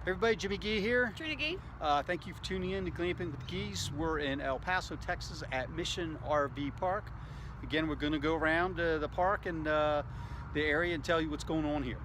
Everybody, Jimmy Gee here. Trina Gee. Thank you for tuning in to Glamping with Gees. We're in El Paso, Texas at Mission RV Park. Again, we're going to go around the park and the area and tell you what's going on here.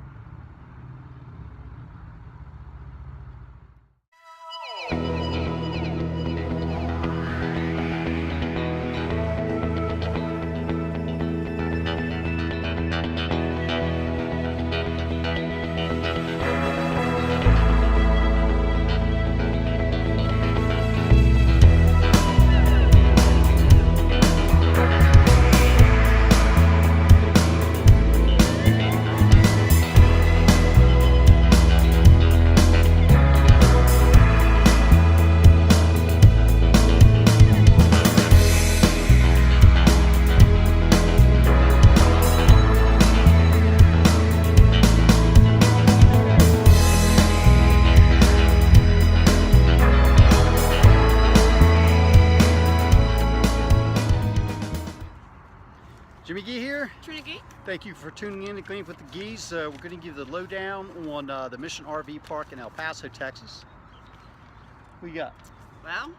Jimmy Gee here. Trina Gee. Thank you for tuning in to Glamping with the Gees. We're going to give you the lowdown on the Mission RV Park in El Paso, Texas. What you got? Well,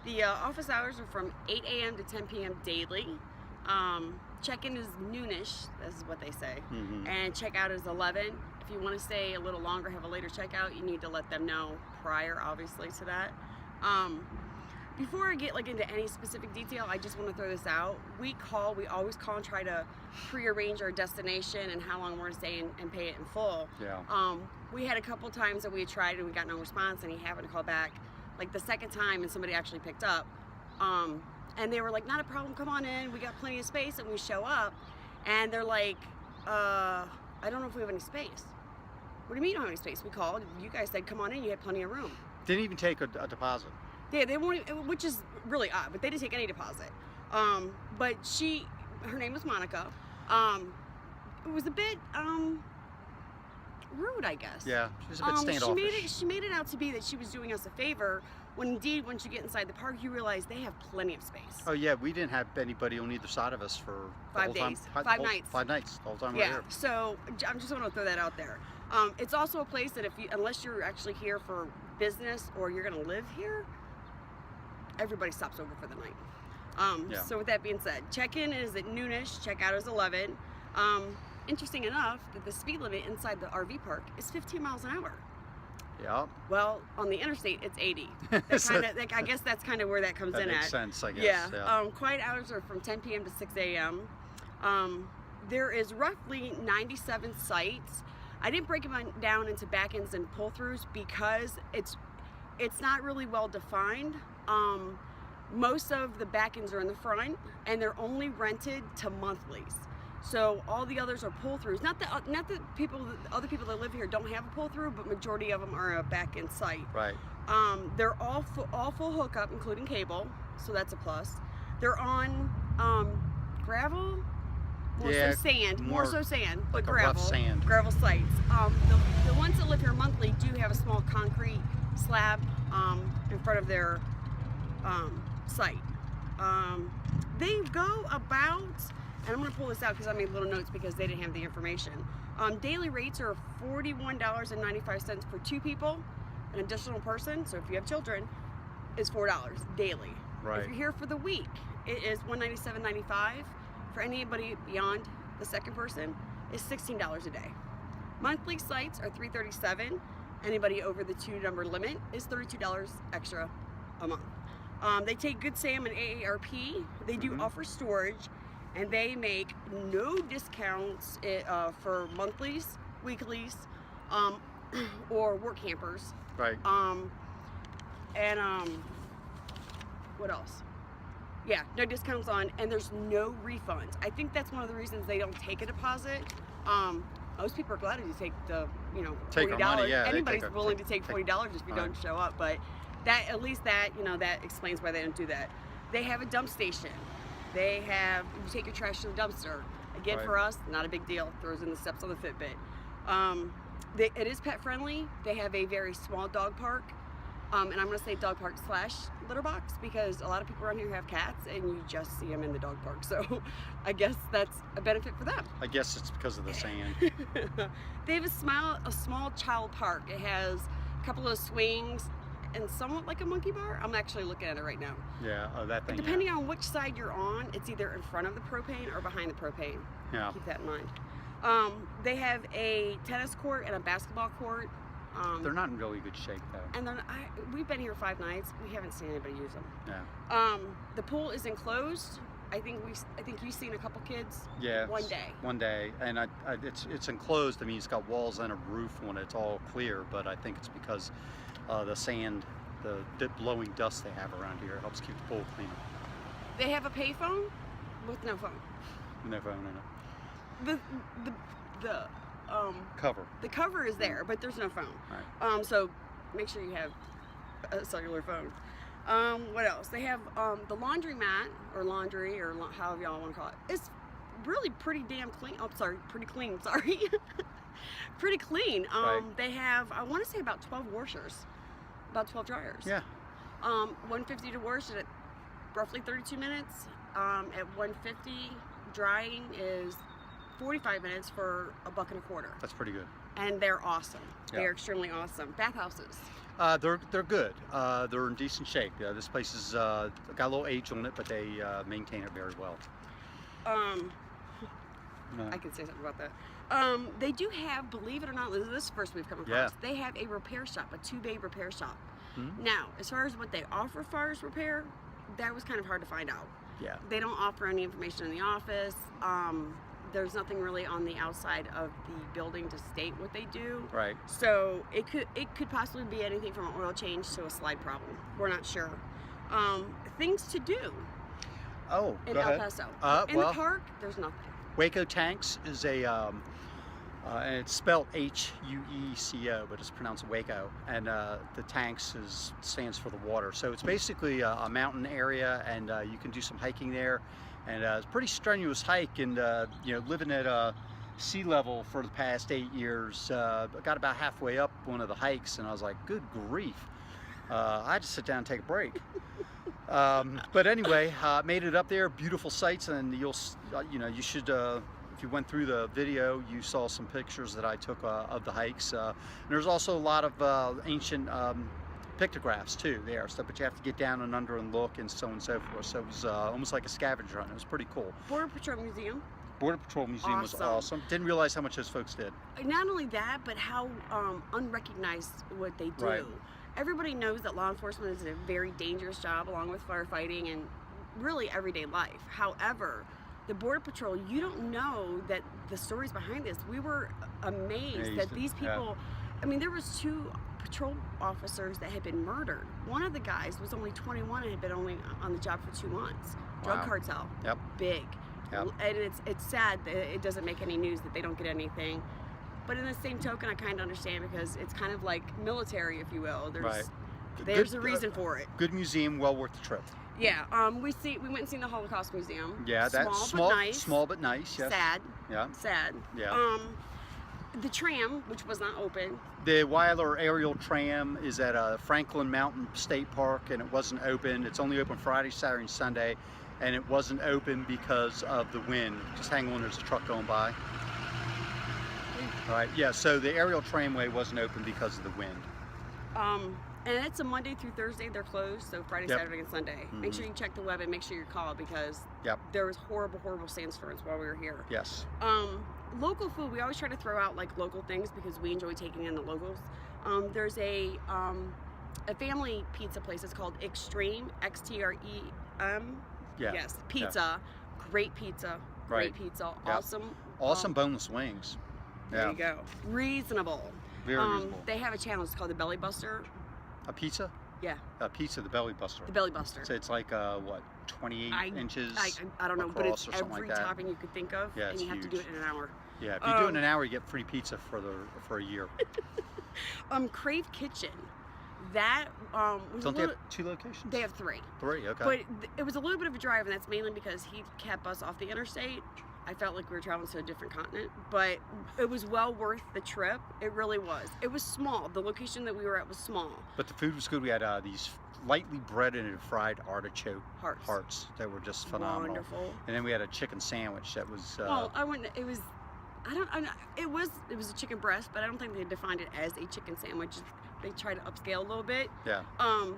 the office hours are from 8 a.m. to 10 p.m. daily. Check-in is noonish, this is what they say. And check-out is 11. If you want to stay a little longer, have a later check-out, you need to let them know prior, obviously, to that. Before I get into any specific detail, I just want to throw this out. We always call and try to pre-arrange our destination and how long we're going to stay and pay it in full. Yeah. We had a couple times that we tried and we got no response, and he happened to call back like the second time and somebody actually picked up. And they were like, not a problem, come on in, we got plenty of space. And we show up and they're like, I don't know if we have any space. What do you mean you don't have any space? We called, you guys said come on in, you had plenty of room. Didn't even take a deposit. Yeah, they won't, which is really odd, but they didn't take any deposit. But her name was Monica. It was a bit rude, I guess. Yeah, she was a bit standoffish. She made it out to be that she was doing us a favor, when indeed, once you get inside the park, you realize they have plenty of space. Oh yeah, we didn't have anybody on either side of us for the 5 whole time. days, 5 nights. 5 nights, the whole time we Yeah, were here. so I'm just going to throw that out there. It's also a place that unless you're actually here for business or you're going to live here, everybody stops over for the night. Yeah. So with that being said, check-in is at noonish, check-out is 11. Interesting enough that the speed limit inside the RV park is 15 miles an hour. Yeah. Well, on the interstate, it's 80. I guess that's kind of where that comes That in makes at. sense, I guess. Yeah. Quiet hours are from 10 p.m. to 6 a.m. There is roughly 97 sites. I didn't break them down into back-ends and pull-throughs because it's not really well defined. Most of the back-ends are in the front and they're only rented to monthlies. So all the others are pull-throughs. Not that other people that live here don't have a pull-through, but majority of them are a back-end site. Right. They're all full hookup, including cable, so that's a plus. They're on gravel, more so sand, but like gravel. A rough sand. Gravel sites. The ones that live here monthly do have a small concrete slab in front of their site. They go about, and I'm going to pull this out because I made little notes because they didn't have the information. Daily rates are $41.95 for 2 people. An additional person, so if you have children, is $4 daily. Right. If you're here for the week, it is $197.95. For anybody beyond the second person, is $16 a day. Monthly sites are $337. Anybody over the 2-number limit is $32 extra a month. They take Good Sam and AARP. They do offer storage, and they make no discounts for monthlies, weeklies, or work campers. Right. What else? Yeah, no discounts on, and there's no refunds. I think that's one of the reasons they don't take a deposit. Most people are glad to take the, Take our $40. money, yeah. Anybody's willing to take $40 if you don't show up, but at least that explains why they don't do that. They have a dump station. You take your trash to the dumpster. Again, Right. for us, not a big deal. Throws in the steps on the Fitbit. It is pet friendly. They have a very small dog park. And I'm going to say dog park / litter box because a lot of people around here have cats and you just see them in the dog park. So I guess that's a benefit for them. I guess it's because of the sand. They have a small child park. It has a couple of swings, and somewhat like a monkey bar. I'm actually looking at it right now. Yeah, oh, that thing. Depending on which side you're on, it's either in front of the propane or behind the propane. Yeah. Keep that in mind. They have a tennis court and a basketball court. They're not in really good shape though. And we've been here 5 nights. We haven't seen anybody use them. Yeah. The pool is enclosed. I think you've seen a couple kids. Yeah. One day. One day, and it's enclosed. I mean, it's got walls and a roof on it. It's all clear, but I think it's because the sand, the blowing dust they have around here helps keep the pool cleaner. They have a payphone with no phone. No phone in it. The Cover. The cover is there, but there's no phone. Right. So make sure you have a cellular phone. What else? They have the laundromat or laundry or however y'all want to call it. It's really pretty damn clean. Oh, sorry, pretty clean. Sorry, pretty clean. Right. They have, I want to say, about 12 washers, about 12 dryers. Yeah. 150 to wash at roughly 32 minutes. At 150, drying is 45 minutes for $1.25. That's pretty good. And they're awesome. Yeah. They're extremely awesome. Bathhouses. They're good. They're in decent shape. This place has got a little age on it, but they maintain it very well. I can say something about that. They do have, believe it or not, this is the first we've come across. Yeah. They have a repair shop, a 2-bay repair shop. Mm-hmm. Now, as far as what they offer as far as repair, that was kind of hard to find out. Yeah. They don't offer any information in the office. There's nothing really on the outside of the building to state what they do. Right. So it could possibly be anything from an oil change to a slide problem. We're not sure. Things to do Oh, in go El ahead. Paso. In Well, the park, there's nothing. Waco Tanks is a, and it's spelled H-U-E-C-O, but it's pronounced Waco. And the tanks stands for the water. So it's basically a mountain area, and you can do some hiking there. And it's a pretty strenuous hike, and living at sea level for the past 8 years, I got about halfway up one of the hikes, and I was like, good grief. I had to sit down and take a break. But anyway, made it up there. Beautiful sights, and you should, if you went through the video, you saw some pictures that I took of the hikes. And there's also a lot of ancient pictographs too there, but you have to get down and under and look and so on and so forth. So it was almost like a scavenger hunt. It was pretty cool. Border Patrol Museum. Border Patrol Museum was awesome. Didn't realize how much those folks did. Not only that, but how unrecognized what they do. Right. Everybody knows that law enforcement is a very dangerous job, along with firefighting and really everyday life. However, the Border Patrol, you don't know that the stories behind this. We were amazed that these people, I mean, there was 2 patrol officers that had been murdered. One of the guys was only 21 and had been only on the job for 2 months. Drug cartel. Yep. Big. Yep. And it's sad that it doesn't make any news, that they don't get anything. But in the same token, I kind of understand, because it's kind of like military, if you will. There's a reason for it. Good museum, well worth the trip. Yeah, we went and seen the Holocaust Museum. Yeah, that's small, but nice. Small but nice. Yes. Sad. Yeah. Sad. Yeah. The tram, which was not open. The Weiler Aerial Tram is at Franklin Mountain State Park, and it wasn't open. It's only open Friday, Saturday, and Sunday, and it wasn't open because of the wind. Just hang on, there's a truck going by. All right. Yeah. So the aerial tramway wasn't open because of the wind. And it's a Monday through Thursday, they're closed, so Friday, Saturday, and Sunday. Make sure you check the web and make sure you call, because there was horrible sandstorms while we were here. Yes. Local food, we always try to throw out like local things because we enjoy taking in the locals. There's a family pizza place. It's called Extreme, X-T-R-E-M. Yeah. Yes, pizza. Great pizza. Great pizza. Awesome. Awesome boneless wings. There you go. Reasonable. Very reasonable. They have a channel. It's called the Belly Buster. A pizza? Yeah. A pizza, the Belly Buster. The Belly Buster. So it's like what, 28 inches? I don't know, but it's every like topping you could think of, yeah, and you have huge. to do it in an hour. Yeah, if you do it in an hour, you get free pizza for a year. Crave Kitchen. That was Don't they have 2 locations? They have 3. 3, okay. But it was a little bit of a drive, and that's mainly because he kept us off the interstate. I felt like we were traveling to a different continent, but it was well worth the trip. It really was. It was small. The location that we were at was small. But the food was good. We had these lightly breaded and fried artichoke hearts that were just phenomenal. Wonderful. And then we had a chicken sandwich that was. Well, it was It was a chicken breast, but I don't think they defined it as a chicken sandwich. They tried to upscale a little bit. Yeah.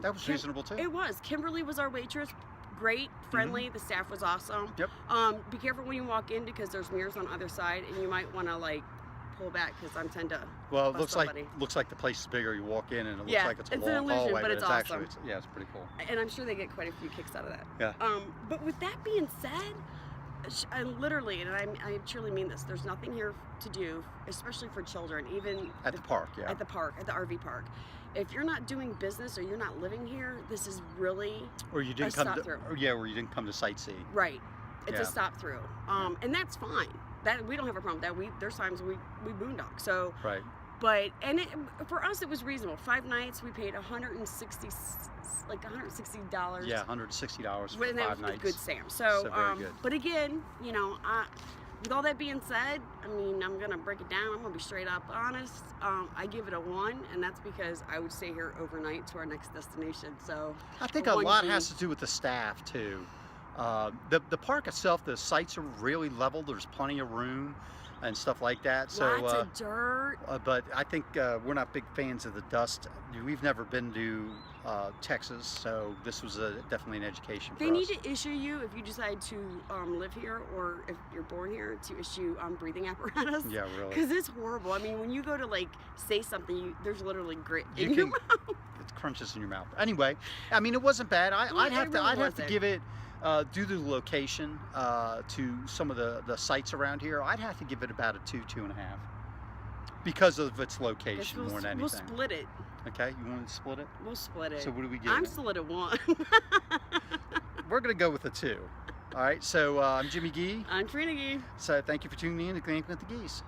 That was reasonable too. It was. Kimberly was our waitress. Great, friendly. The staff was awesome. Yep. Be careful when you walk in because there's mirrors on either side, and you might want to like pull back because I'm tend to. Well, it bust looks like the place is bigger. You walk in and it looks Yeah, like it's a it's an long illusion, hallway, but it's awesome. actually it's pretty cool. And I'm sure they get quite a few kicks out of that. Yeah. But with that being said, I literally, and I truly mean this, there's nothing here to do, especially for children, even At the park, yeah. at the RV park. If you're not doing business or you're not living here, this is really Or you didn't a come stop to, through. or yeah, or you didn't come to sightsee. right. It's Yeah. a stop through, and that's fine. That we don't have a problem with that. There's times we boondock. So, Right. but for us it was reasonable. 5 nights we paid $160, like $160. Yeah, $160 for And that 5 was nights. Good Sam. So, very good. But again, you know, with all that being said, I mean, I'm gonna break it down. I'm gonna be straight up honest. I give it a 1, and that's because I would stay here overnight to our next destination. So I think a a lot 1G. has to do with the staff too. The park itself, the sites are really level. There's plenty of room and stuff like that. So, lots of dirt. but I think we're not big fans of the dust. We've never been to Texas, so this was definitely an education for They us. need to issue you, if you decide to live here or if you're born here, to issue breathing apparatus. Yeah, really. Because it's horrible. I mean, when you go to like say something, there's literally grit You in your can- mouth. It crunches in your mouth. Anyway, I mean, it wasn't bad. Well, I'd it have to really I'd have to wasn't. give it due to the location to some of the sites around here. I'd have to give it about a 2.5 because of its Guess location more than we'll anything. split it. Okay, you want to split it? We'll split it. So what do we get? I'm still at a 1. We're gonna go with a 2. All right. So I'm Jimmy Gee. I'm Trina Gee. So thank you for tuning in to Glamping at the Geese.